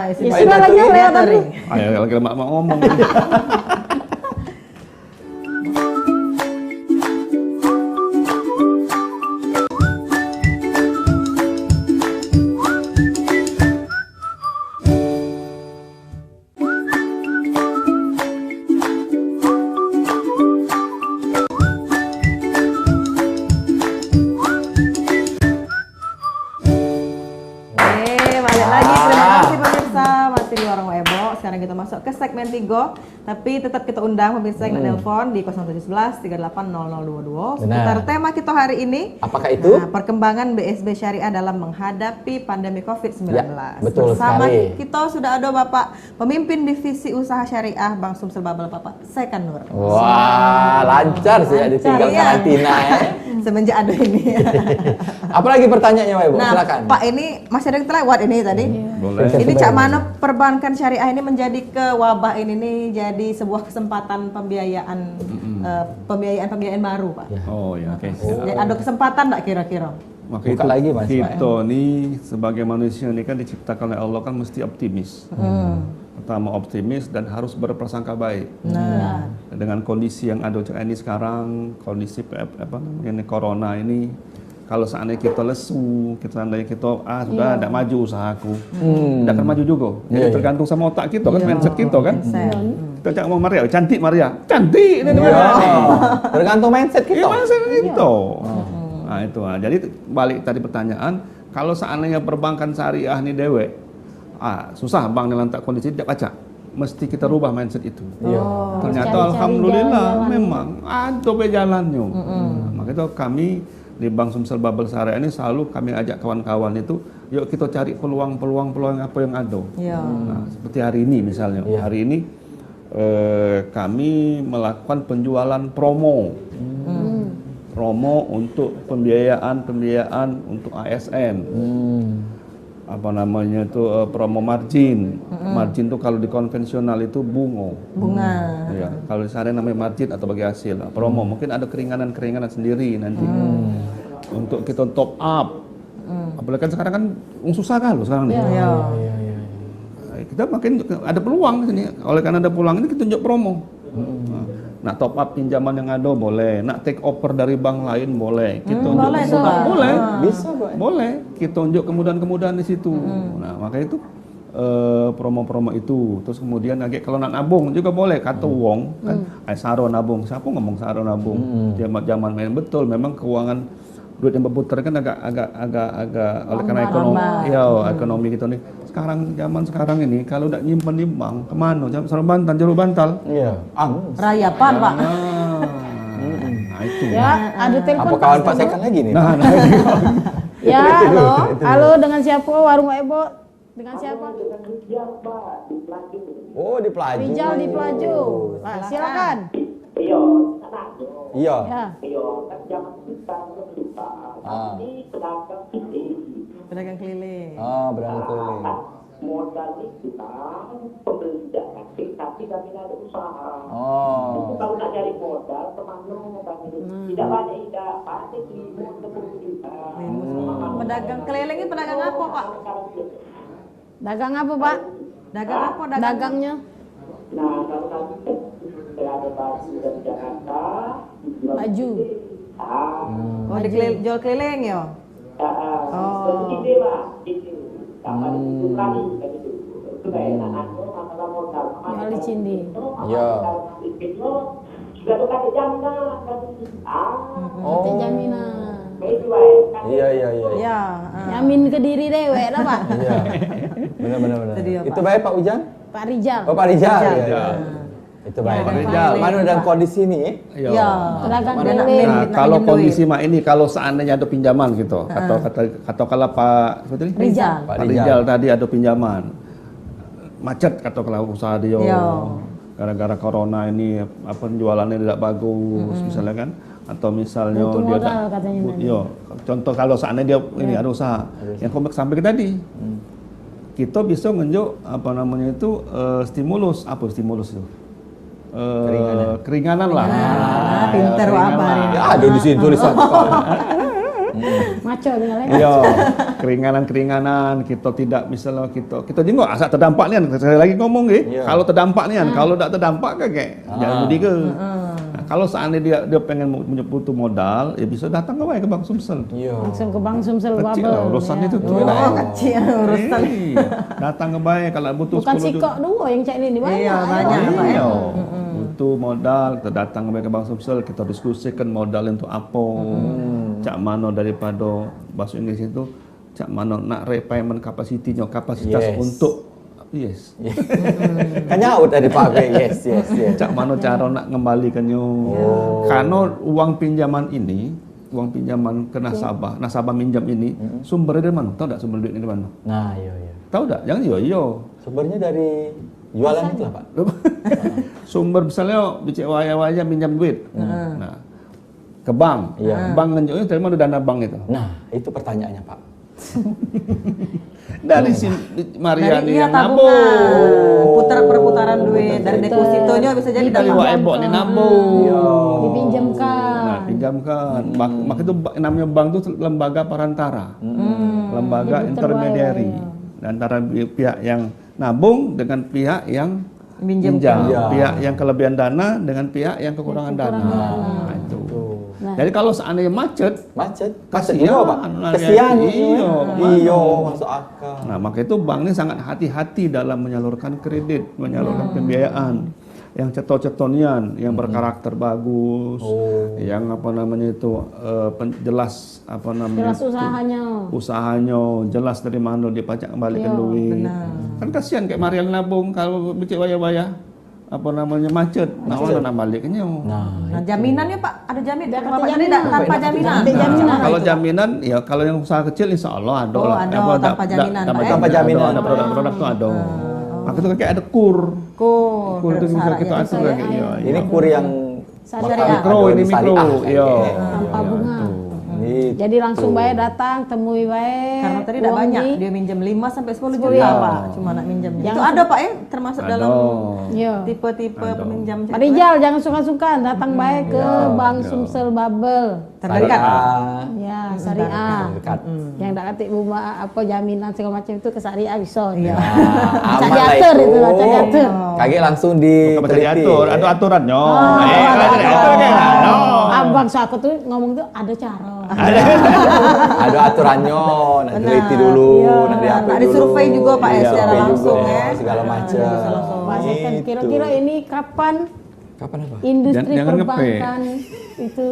Isi Ya, bayi sudah datu lagi, ini lewat tadi. dulu. Ayo kalau mak ngomong. Balik lagi. Terima kasih pemirsa, masih di Warung Ebo. Sekarang kita masuk ke segmen 3, tapi tetap kita undang pemirsa yang nelpon di 0711 380022 seputar tema kita hari ini. Apakah itu? Nah, perkembangan BSB Syariah dalam menghadapi pandemi COVID-19. Ya, betul Bersama sekali. kita sudah ada Bapak pemimpin divisi usaha syariah Bang Sumsel Bubble, Bapak Saikan Nur. Wah, lancar sih ya ditinggal Iya. karantina ya. Semenjak ada ini. Apalagi pertanyaannya Pak Ibu? Nah, Silakan. Pak, ini masih ada yang terlewat ini tadi. Boleh. Ini cak mana perbankan syariah ini menjadi ke wabah ini nih jadi sebuah kesempatan pembiayaan pembiayaan baru, Pak. Oh ya, oke. Jadi ada kesempatan enggak kira-kira? Maka Buka itu lagi, Mas, kita nih sebagai manusia ini kan diciptakan oleh Allah kan mesti optimis. Pertama optimis dan harus berprasangka baik. Nah, Dengan kondisi yang ada ini sekarang, kondisi apa namanya ini corona ini, kalau seandainya kita lesu, seandainya kita sudah tidak maju usahaku, tidak akan maju juga. Jadi tergantung sama otak kita kan, mindset kita kan. Kita cakap sama Maria, cantik Maria, cantik ini Iya. Tergantung mindset kita. mindset gitu. Nah itu, jadi balik tadi pertanyaan, kalau seandainya perbankan syariah ini dewek, susah bang dalam kondisi tidak baca, mesti kita rubah mindset itu. Ternyata cari-cari alhamdulillah jalan-jalan. memang ada jalannya. Maka itu kami di Bank Sumsel Bubble Syariah ini selalu kami ajak kawan-kawan itu, yuk kita cari peluang apa yang ada. iya. Nah, seperti hari ini misalnya, hari ini kami melakukan penjualan promo untuk pembiayaan untuk ASN. Apa namanya itu promo margin. Margin itu kalau di konvensional itu bunga. Ya, kalau di sana namanya margin atau bagi hasil. Nah, promo mungkin ada keringanan sendiri nanti. Untuk kita top up. Apalagi kan sekarang kan susah kan loh sekarang nih. Iya. Kita makin ada peluang di sini. Oleh karena ada peluang ini kita tunjuk promo. Nak top up pinjaman yang ada boleh, nak take over dari bank lain boleh. Kita tunjuk boleh, kemudahan, Pak. boleh. Bisa, Pak. Boleh. Kita tunjuk kemudahan-kemudahan di situ. Nah, maka itu promo-promo itu. Terus kemudian lagi kalau nak nabung juga boleh. Kata wong kan, saro nabung. Siapa ngomong saro nabung? Zaman main betul. Memang keuangan duit yang berputar kan agak oleh karena ekonomi kita nih. Zaman sekarang ini kalau udah nyimpan di bank kemana? Sarung bantal, jalur bantal. Iya. Rayapan, Pak. Nah itu. Ya, ada telepon. Apa kawan Pak Saikan lagi nih? Nah, Ya, halo dengan siapa? Warung Ebo. Dengan siapa? Oh, di Pelaju. Rijal di Pelaju. Nah, silakan. Iya, Iya. Ya. iya, kan jangan kita berduka. Tapi pedagang ini Pedagang keliling. Berangkat keliling. modal kita pembeli tapi kami ada usaha. Itu kalau nak cari modal kemana kami tidak banyak tidak pasti di Pedagang keliling ini pedagang apa, Pak? Dagang apa, Pak? Dagang apa? Dagangnya? Nah, kalau kami berada baju dari Jakarta, Baju. Oh, jual keliling ya? Ide lah, ide. Sama itu kali kan itu. Itu kayak masalah modal. Jual di Cindi. Ya. Juga tuh kasih jaminan kan. Ada jaminan. Itu baik. Iya. Ya. Jamin ke diri dewek lah Pak. Iya. Benar. Itu dia, Itu Pak. baik Pak Ujang? Pak Rijal. Oh Pak Rijal. Rijal. Iya. Itu baik. Pak Rijal. Mana dalam kondisi ini? Ya. Pedagang Mana nak keliling. Nah, nak kalau minjem kondisi duit. mak ini, kalau seandainya ada pinjaman gitu, atau kalau Pak seperti ini? Rijal. Pak Pak Rijal tadi ada pinjaman, macet atau kalau usaha dia, Iya. gara-gara corona ini apa penjualannya tidak bagus, misalnya kan, atau misalnya Butuh dia modal katanya tadi. iya, contoh kalau seandainya dia ini ada usaha, yang komik sampai ke tadi, kita bisa ngenjuk apa namanya itu stimulus, apa stimulus itu? Keringanan lah. Pinter Keringanan. apa hari ini? Ya ada di sini tulisan. Maco tinggal Iya, keringanan kita tidak misalnya kita juga asal terdampak nih, sekali lagi ngomong Iya. kalau terdampak nih, kalau tidak terdampak kayak jangan mudik ke. Nah, kalau seandainya dia pengen butuh modal, ya bisa datang ke Bank Sumsel. Iya. langsung ke Bank Sumsel Kecil Babel. lah urusan ya. itu tuh. Oh, kecil urusan. Iya, datang ke Bank kalau butuh Bukan 10 sikok dua yang cek ini banyak. Iya, banyak, ayo. Pak, ya. Iya. Butuh modal, kita datang ke Bank Sumsel, kita diskusikan modal untuk apa. Cak mano daripada bahasa Inggris itu, cak mano nak repayment capacity-nya, kapasitas Yes. untuk yes. Kan nyaut tadi Pak. Yes. Cak mano cara nak ngembalikannya. Karena uang pinjaman ini, uang pinjaman ke nasabah minjam ini, sumbernya dari mana? Tahu tak sumber duitnya dari mana? Nah, iya. Tahu tak? Jangan iya. Sumbernya dari jualan itu lah Pak. Sumber misalnya bicik waya-waya minjam duit. Nah, ke bank. Iya. Bank ngenjoknya dari mana dana bank itu? Nah, itu pertanyaannya Pak. Dari si Mariani Dari iya yang tabungan. nabung. Perputaran duit dari depositonya bisa jadi Dari dapat. Wak Ebok nih nabung. Dipinjamkan. Nah, pinjamkan. Maka itu namanya bank itu lembaga perantara. Lembaga intermediary. Antara pihak yang nabung dengan pihak yang Minjem. pinjam. Iya. Pihak yang kelebihan dana dengan pihak yang kekurangan dana. Nah, itu. Nah. Jadi kalau seandainya macet, Macet Kasihan, iya Pak. nah, Kesian. iya, Iya, masuk akal. nah maka itu bank ini sangat hati-hati dalam menyalurkan kredit, menyalurkan pembiayaan yang ceto-cetonian, yang berkarakter bagus, yang apa namanya itu jelas apa namanya Jelas usahanya. jelas dari mana dia pajak kembalikan duit. Kan kasihan kayak Mariel nabung kalau becek waya-waya apa namanya macet, nah mana baliknya. Nah, jaminannya Pak, ada jaminan. Dapat Bapak tadi jaminan. tanpa jaminan. Dapat jaminan. Kalau jaminan ya kalau yang usaha kecil insya Allah ada Oh, lah. ada, Apa, tanpa jaminan, Pak, ya? Tanpa jaminan. Ada produk-produk tuh ada. Maka itu kayak ada kur Kur itu bisa kita atur ya. kayak iya. Ini kur yang Syariah. Mikro, ini mikro, iya. Tanpa bunga. Ini Jadi langsung baik datang temui baik. Karena tadi tidak uang banyak, di- dia minjem 5 sampai 10 juta Iya. Pak, cuma nak minjemnya. Itu Jangan- ada Pak ya, termasuk Ada. dalam Iya. tipe-tipe peminjam. Pak Rijal jangan sungkan-sungkan datang baik ke Bank Sumsel Babel. Terdekat. Ya, syariah. dekat. Yang tak ketik bunga apa jaminan segala macam itu ke syariah bisa. Iya. Cak Aman lah diatur itu. itu lah, cak diatur. Kaget langsung Bukan baca diteliti. diatur, ada aturannya. ada Diatur kayak ada. Abang so aku tuh ngomong tuh ada cara. Ada aturannya, nak teliti dulu, nak diatur Nah, dulu. disurvey juga Pak ya Iya, secara survei langsung juga, ya. segala macam. Bahasakan Gitu. kira-kira ini kapan Kapan apa? industri Jangan ngepe. perbankan itu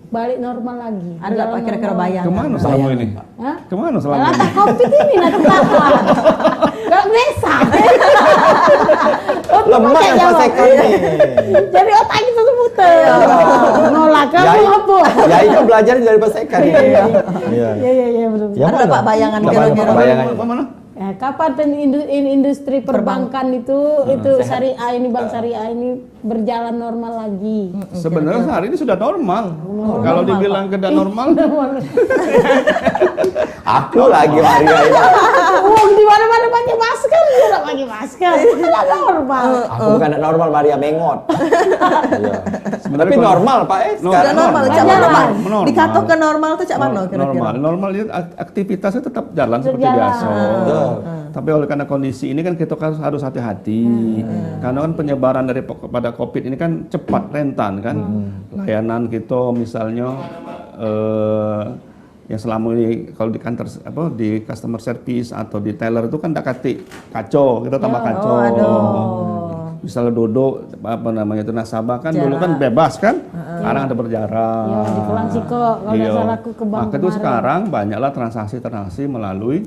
balik normal lagi. Ada nggak Pak kira-kira bayang? Kemana selama ini? Hah? Kemana selama Lah ini? tak covid ini nanti kapan? Gak bisa. Lemah Pakai yang jawab. pasekan nih. Jadi otak kita tuh puter. Nolak kamu apa? Ya itu belajar dari pasekan. Iya. Iya betul. Ya, Ada mana? Pak bayangan Mana, kira-kira? Pak, bayangannya? Kemana? Kapan industri perbankan itu syariah ini bank syariah ini berjalan normal lagi? Sebenarnya hari ini sudah normal. Kalau dibilang tidak normal, Aku lagi Maria ini. Uang di mana-mana pakai masker, tidak pakai masker, tidak normal. Aku bukan anak normal, Maria mengot. Iya. Sebenarnya Tapi kalau- normal Pak Sudah sekarang. normal, Cak Wajar mana lah. Pak? Normal. Dikatakan normal tuh Cak mana kira-kira? normal itu aktivitasnya tetap jalan seperti Berjalan. biasa. Betul. Tapi oleh karena kondisi ini kan kita harus hati-hati. Karena kan penyebaran pada COVID ini kan cepat, rentan kan. Layanan kita misalnya yang selama ini kalau di kantor di customer service atau di teller itu kan tidak katik kacau, kita tambah kacau. Misalnya duduk nasabah kan dulu kan bebas kan, sekarang ada berjarak. Iya, di Pulang Siko kalau salah aku ke bank Maka itu sekarang banyaklah transaksi melalui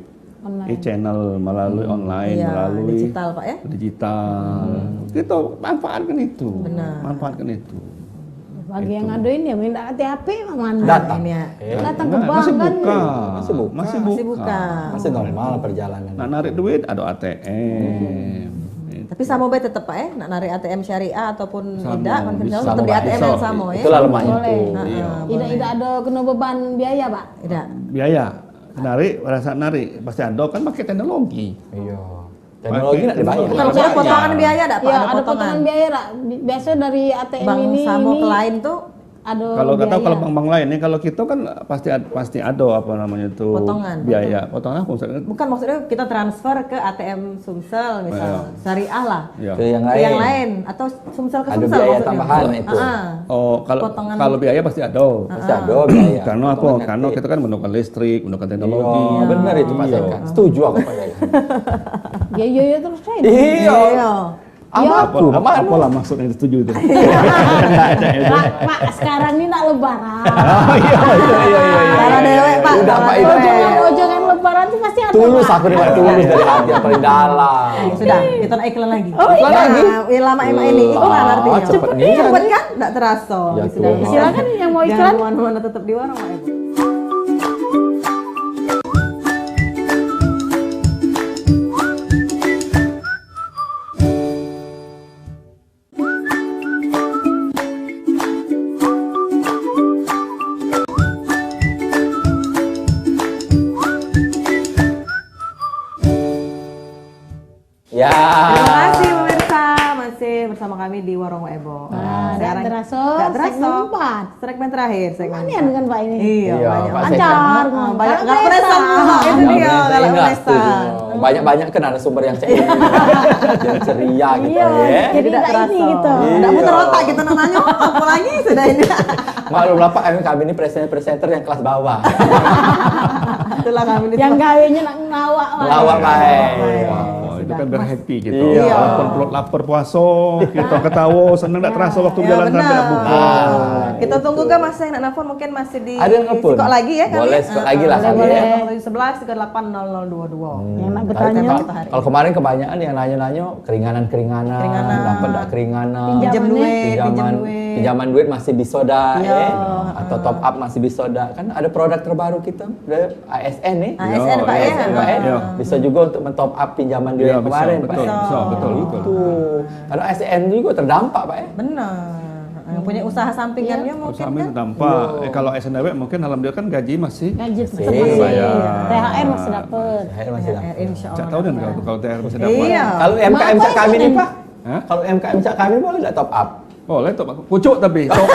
e-channel, melalui online, melalui digital Pak ya. Digital. Kita manfaatkan itu. Manfaatkan itu. Bagi yang ngaduin ya minta hati-hati mana Datang. datang ke bank Masih kan. buka. Masih buka. Masih normal perjalanan. Nah, narik duit ada ATM. Tapi sama baik tetap Pak ya, nak narik ATM syariah ataupun Sama, tidak, bisa. tetap di ATM yang sama ya. Itulah lemahnya Boleh. itu. Tidak ada kena beban biaya, Pak. Tidak. Biaya narik, pada saat narik pasti ada kan pakai teknologi. Iya. Teknologi nggak dibayar. Kalau ada potongan biaya enggak Pak? Ya, ada potongan biaya lah. Biasa dari ATM Bank ini Samo ke lain tuh ada Kalau nggak tahu biaya. kalau bank-bank lain nih, kalau kita kan pasti ada apa namanya itu Potongan. biaya. Potongan apa maksudnya? bukan maksudnya kita transfer ke ATM Sumsel misal, syariah lah. Ya. Ke yang Ke lain. yang lain atau Sumsel ke Ada Sumsel biaya maksudnya. tambahan itu. Oh, Potongan. kalau biaya pasti ada. Pasti ada biaya. Karena apa? Karena kita kan menggunakan listrik, menggunakan teknologi. Iya, benar itu Pak Seka. Setuju aku Pak Seka. Iya terus saya. Iya. Apalah maksudnya setuju itu? Pak, sekarang ini nak lebaran. Kalau dewek Pak. Udah Pak itu. Ojongan lebaran itu pasti ada. Tulus Pak. aku nih Pak, tulus dari hati yang paling dalam. Sudah, kita naik iklan lagi. Iklan lagi? Lama emak ini iklan artinya. cepet nih. Cepet kan? Enggak terasa. Ya Sudah. Tuhan. Silakan yang mau Jangan iklan. kemana-mana, tetap di warung Pak Ibu. Ya. Terima kasih pemirsa, masih bersama kami di Warung Ebo. Nggak terasa, nggak terasa. segmen 4. Segmen terakhir, segmen Manian kan Pak ini. Iya, Iya, banyak. Pak Lancar, Banyak kalau nggak presa. presa. Itu dia, kalau Enggak presa. setuju. Banyak-banyak kan ada sumber yang ceria. Yang ceria gitu Iya, ya. jadi Tidak nggak ini terasa. gitu. Nggak muter otak kita nanya, apa lagi sudah ini. Maklum lah Pak, kami ini presenter yang kelas bawah. Itulah kami di Yang gawenya nak ngawak. Pak. Lawak baik. Oh, itu kan biar happy gitu. Iya. Walaupun perut lapar puasa, kita ketawa, seneng nggak terasa waktu Ya, jalan sampai benar. buka. Kita tunggu kan Mas yang nak nelfon mungkin masih di Ada yang nelfon? Sikok lagi ya kali. Boleh, Sikok lagi lah kali boleh. ya. 11 38 0022. Yang nak Tapi bertanya. Pak, kalau kemarin kebanyakan yang nanya-nanya keringanan, dapat enggak keringanan, Pinjam duit, pinjaman duit masih bisa dah, Iya. atau top up masih bisa dah. Kan ada produk terbaru kita, udah ASN nih. ASN Pak ya. ASN, Pak, Iya. Bisa juga untuk mentop up pinjaman duit Iya, yang kemarin, Pak. betul. Tuh, karena ASN juga terdampak, Pak ya. Benar. Yang punya usaha sampingannya mungkin Kami kan. terdampak. Kalau SNW mungkin alhamdulillah kan gaji masih. Gaji tetap Iya. masih. Bayar. THR masih dapat. Saya masih dapat. Insya Cak Allah. tahu dan kalau THR masih dapat. Iya. Kalau MKM Cak kami nih, Pak. Hah? Kalau MKM Cak kami boleh enggak top up? Boleh tuh, pucuk tapi. Top.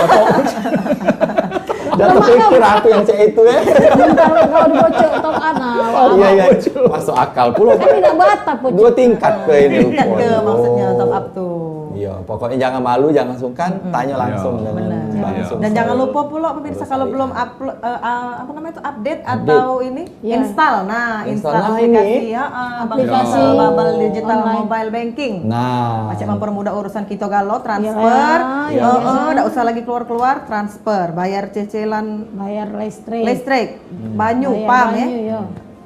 Udah terpikir aku yang cek itu ya. Kalau dibocok top anak. Iya. Masuk akal pula, Kan Pak. tidak bata pun. 2 tingkat ke ini. Tingkat ke Oh. maksudnya top up tuh. Iya, pokoknya jangan malu, jangan sungkan, tanya langsung Iya. dengan Bang Dan Sumsel. jangan lupa pula pemirsa kalau belum upload apa namanya itu update atau ini Iya. install. Nah, install Install aplikasi ini. ya Aplikasi Bubble Digital online. Mobile Banking. Nah, Macam mempermudah urusan kita galau transfer. Iya, Enggak usah lagi keluar-keluar, transfer, bayar cicilan Bayar listrik. listrik, banyu, Bayar pam banyu, ya. iya.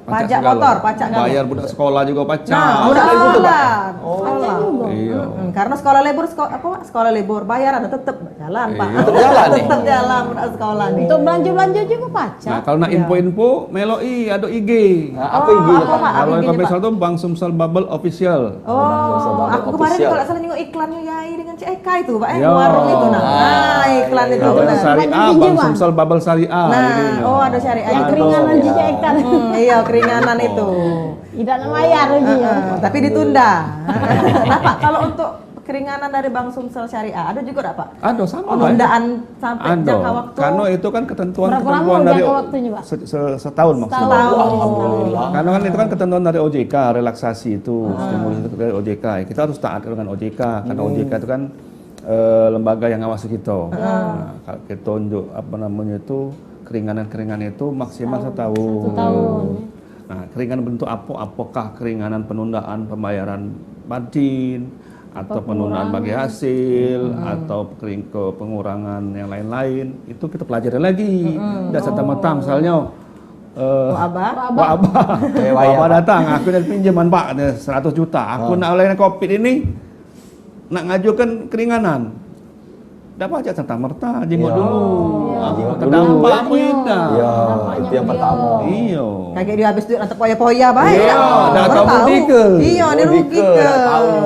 Pajak segala. motor, pajak galau. Bayar budak sekolah juga pajak. Nah, udah itu tuh, sekolah. Pajak juga. Iya. Karena sekolah libur sekolah libur bayaran tetap jalan, Pak. Iya. Tetap jalan nih. Tetap jalan budak sekolah nih. Untuk belanja-belanja juga pajak. Nah, kalau nak info-info, meloi ada IG. Nah, apa IG nya, Pak? Kalau yang IG-nya, komersial itu Bank Sumsel Bubble Official. Oh, aku kemarin official. kalau nggak salah nengok iklannya Yai dengan Cik Eka itu, Pak. Ya. Warung itu nah. Iklan itu Kalau benar. syariah, Banyak Bank pinjaman. Sumsel Bubble Syariah. Nah, ini. oh ada syariah Yang itu. keringanan jejak ikan. Iya, keringanan itu. Tidak nak bayar lagi ya. Tapi ditunda. Nah, Pak, kalau untuk keringanan dari Bank Sumsel Syariah ada juga enggak, Pak? Ada sama. Pak. Penundaan sampai Ada. jangka waktu. Karena itu kan ketentuan Berapa lama dari jangka waktunya, Pak? setahun maksudnya. Alhamdulillah. Karena kan itu kan ketentuan dari OJK, relaksasi itu, stimulus itu dari OJK. Kita harus taat dengan OJK, karena OJK itu kan lembaga yang ngawasi kita. Nah, kalau kita tunjuk apa namanya itu keringanan itu maksimal setahun. Tahun. Nah, keringanan bentuk apa? Apakah keringanan penundaan pembayaran margin, atau penundaan bagi hasil, atau pengurangan yang lain-lain? Itu kita pelajari lagi. Tidak serta-merta misalnya Abah datang, aku nak pinjaman Pak 100 juta. Aku nak oleh Covid ini nak ngajukan keringanan. Dapat aja serta-merta, jenguk dulu. Terdampak apa tidak? Iya, itu yang pertama. Iya. Kayak dia habis duit untuk poya-poya baik. Iya, dah Baru tahu rugi ke? Iya, dia rugi ke.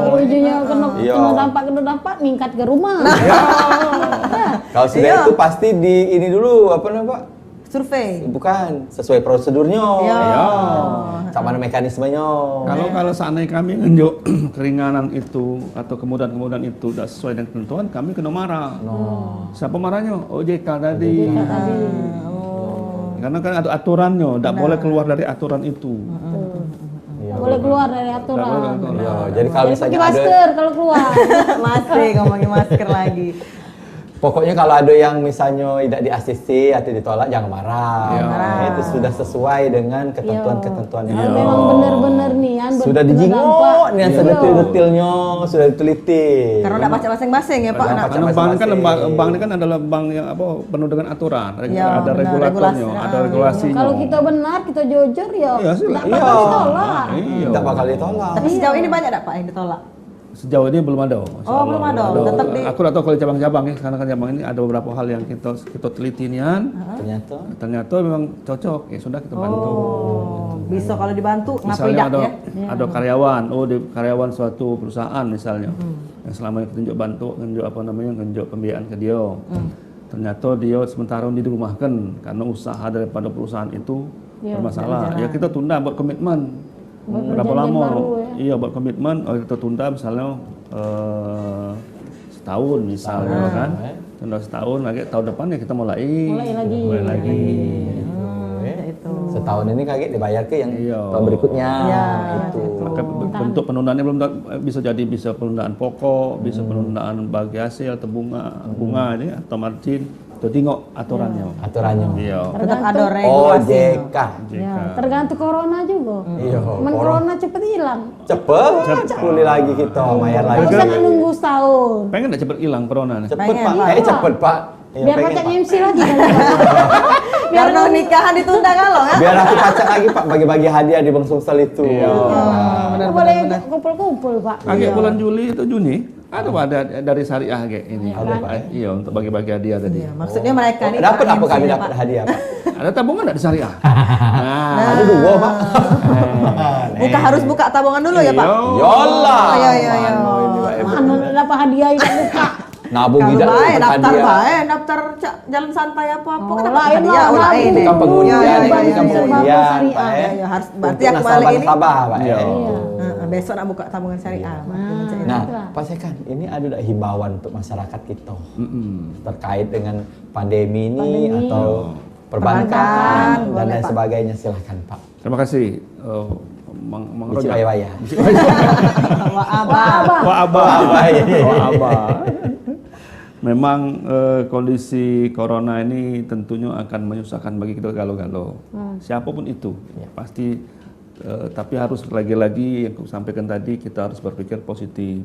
Ujungnya kena dampak ningkat ke rumah. Kalau sudah itu pasti di ini dulu apa namanya Pak? Survei. Bukan sesuai prosedurnya. Iya. Sama mekanismenya. Kalau seandainya kami nunjuk keringanan itu atau kemudahan-kemudahan itu tidak sesuai dengan ketentuan, kami kena marah. Siapa marahnya? OJK tadi. Karena kan ada aturannya, tidak boleh keluar dari aturan itu. Boleh keluar dari aturan. Iya, jadi kalau misalnya pakai masker kalau keluar. Masih ngomongin masker lagi. Pokoknya kalau ada yang misalnya tidak di-ACC atau ditolak jangan marah. Nah, itu sudah sesuai dengan ketentuan-ketentuan yang ada. Memang benar-benar nian Sudah dijingok nih sedetil-detilnya, sudah diteliti. Karena tidak baca masing-masing ya Pak. Karena bank kan bank ini kan adalah bank yang penuh dengan aturan, ada regulatornya, ada regulasinya. Kalau kita benar, kita jujur ya, tidak bakal ditolak. Tidak bakal ditolak. Tapi sejauh ini banyak tak Pak yang ditolak? Sejauh ini belum ada. Oh, belum ada. Tetap di... Aku tidak tahu kalau cabang-cabang ya, karena kan cabang ini ada beberapa hal yang kita teliti nian. Ternyata memang cocok. Ya sudah kita bantu. Bisa kalau dibantu ngapain misalnya ya? ada karyawan, karyawan suatu perusahaan misalnya, yang selama ini tunjuk bantu, tunjuk pembiayaan ke dia. Ternyata dia sementara dirumahkan karena usaha daripada perusahaan itu bermasalah. Ya kita tunda buat komitmen. Berapa lama? Iya buat komitmen. Kita tunda misalnya setahun misalnya kan. Tunda setahun lagi tahun depan ya kita mulai lagi. Setahun ini kaget dibayar ke yang tahun berikutnya. Itu. Maka bentuk penundaannya belum bisa jadi penundaan pokok, bisa penundaan bagi hasil atau bunga ini atau margin. Tuh tengok aturannya. Iya. Tetap ada regulasi. OJK. Tergantung corona juga. Iya. Corona cepet hilang. Cepet. Pulih lagi kita, bayar lagi. Usah nunggu setahun. Pengen nggak cepet hilang corona? Cepet Pak. Cepet Pak. Biar pacak MC lagi. Karena nikahan ditunda kalau ya. Biar aku pacak lagi Pak, bagi-bagi hadiah di Bang Sumsel itu. Iya. Boleh kumpul-kumpul Pak. Akhir bulan Juli itu Juni. Ada dari syariah kayak ini. Iya, untuk bagi-bagi hadiah tadi. Iya, maksudnya mereka ini dapat apa kami dapat hadiah Pak? Ada tabungan enggak di syariah? Ada 2 Pak. Harus buka tabungan dulu ya Pak? Yolah. Iya. Mana dapat hadiah itu buka. Nabung tidak daftar jalan santai apa kan dapat lain hadiah lain. Itu kan pengundian, Ya harus berarti aku balik ini. Pak. Besok nak buka tabungan syariah. Nah, Pak Sekan, ini ada tak himbauan untuk masyarakat kita terkait dengan pandemi ini atau perbankan dan lain sebagainya, silahkan Pak. Terima kasih. Mang Roja. Wah Abah. Memang kondisi corona ini tentunya akan menyusahkan bagi kita galau-galau. Siapapun itu pasti. Tapi harus lagi-lagi yang aku sampaikan tadi, kita harus berpikir positif,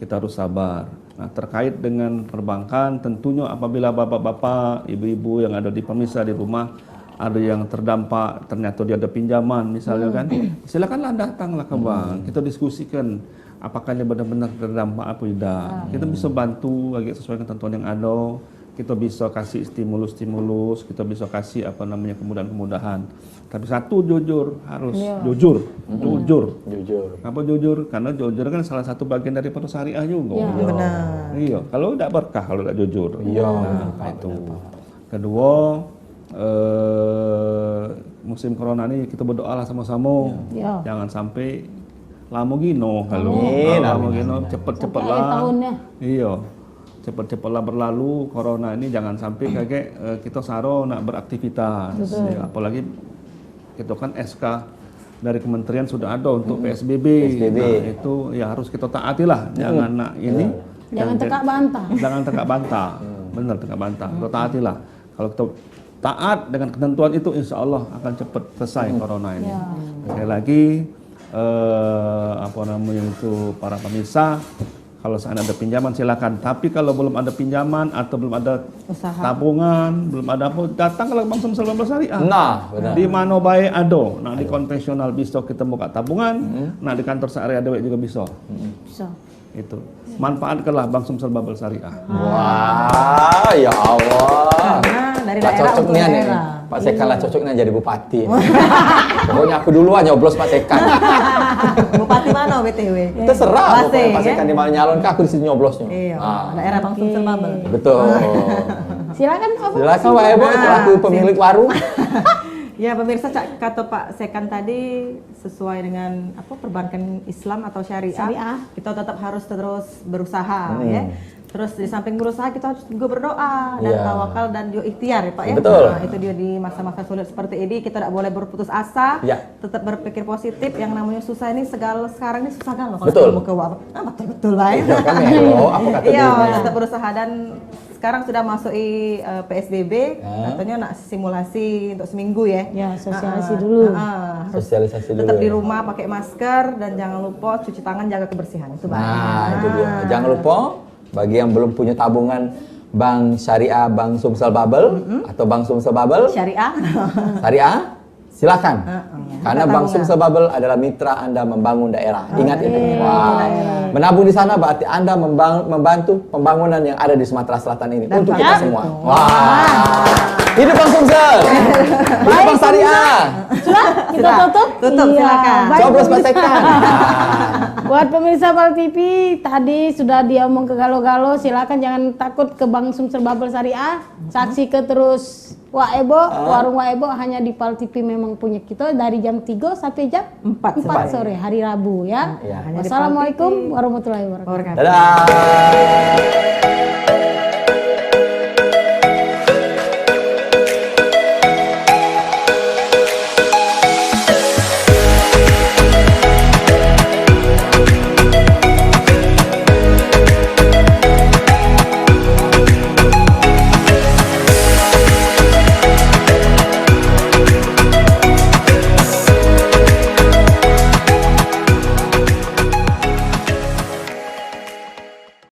kita harus sabar. Nah, terkait dengan perbankan, tentunya apabila bapak-bapak, ibu-ibu yang ada di pemirsa di rumah ada yang terdampak, ternyata dia ada pinjaman misalnya kan, silakanlah datanglah ke bank, kita diskusikan apakah dia benar-benar terdampak apa tidak. Kita bisa bantu bagi sesuai ketentuan yang ada. Kita bisa kasih stimulus, kita bisa kasih kemudahan-kemudahan. Tapi satu harus jujur. Kenapa jujur? Karena jujur kan salah satu bagian dari syariah juga. Benar. Iya, kalau tidak berkah kalau tidak jujur. Iya. Itu. Kedua, musim corona ini kita berdoalah sama-sama. Jangan sampai lama gino kalau lama gino cepet-cepetlah. Iya. Cepat-cepatlah berlalu corona ini, jangan sampai kayak kita saro nak beraktivitas. Ya, apalagi itu kan SK dari kementerian sudah ada untuk PSBB. Nah, itu ya harus kita taatilah. Jangan nak ini jangan tekak bantah. Jangan tekak bantah. Benar tekak bantah. Kita taatilah. Kalau kita taat dengan ketentuan itu, insya Allah akan cepat selesai corona ini. Sekali lagi apa namanya itu para pemirsa, kalau seandainya ada pinjaman silakan. Tapi kalau belum ada pinjaman atau belum ada Usaha. tabungan, belum ada apa, datang ke Bank Sumsel Babel Syariah. Nah, benar. Di Mano Bae Ado, nah di konvensional bisa kita buka tabungan, nah di kantor Syariah Dewek juga bisa. Bisa. Itu manfaatkanlah Bank Sumsel Babel Syariah. Wah, ya Allah. Karena dari Pak daerah cocok untuk nih, daerah. Pak Sekan lah cocoknya jadi bupati. Pokoknya aku duluan nyoblos Pak Sekan. Bupati mana BTW? Terserah Base, pokoknya Pak ya? Sekan di mana nyalon ke aku di sini nyoblosnya. Iya, Ah, daerah Bang Sumsel Babel. betul. Silakan Pak. Silakan Pak Ebo selaku pemilik warung. Ya pemirsa, kata Pak Sekan tadi sesuai dengan apa perbankan Islam atau syariah, kita tetap harus terus berusaha ya. Terus di samping berusaha kita harus juga berdoa dan Iya. tawakal dan juga ikhtiar ya Pak ya. Betul. Nah, itu dia di masa-masa sulit seperti ini kita tidak boleh berputus asa, Iya. tetap berpikir positif. Yang namanya susah ini sekarang ini susah kan loh kalau Betul. mau ke apa? Betul-betul lah ya. Iya kan Elo, apa kata Iya, dia? tetap berusaha dan sekarang sudah masuk PSBB, katanya nak simulasi untuk seminggu ya. Ya, sosialisasi dulu. Harus Sosialisasi dulu. tetap di ya. rumah pakai masker dan jangan lupa cuci tangan, jaga kebersihan itu Pak. Nah, itu dia. Jangan lupa bagi yang belum punya tabungan Bank Syariah Bank Sumsel Babel atau Bank Sumsel Babel Syariah. Syariah, silakan. Karena Ada Bank tabungan. Sumsel Babel adalah mitra Anda membangun daerah. Ingat itu. Wah. Menabung di sana berarti Anda membantu pembangunan yang ada di Sumatera Selatan ini untuk kita semua. Wah. Hidup Bank Sumsel. Hidup Bank Syariah. Sudah, kita tutup? Tutup, silakan. Baik, Coblos Pak pemirsa. Sekan. Buat pemirsa Pal TV, tadi sudah dia omong ke galo-galo, silakan jangan takut ke Bank Sumsel Babel Syariah. Saksi ke terus Wak Ebo, warung Wak Ebo hanya di Pal TV memang punya kita dari jam 3 sampai jam 4 sore hari Rabu ya. Ya. Hanya di Pal Wassalamualaikum TV. warahmatullahi wabarakatuh. Wabarakatuh. Dadah.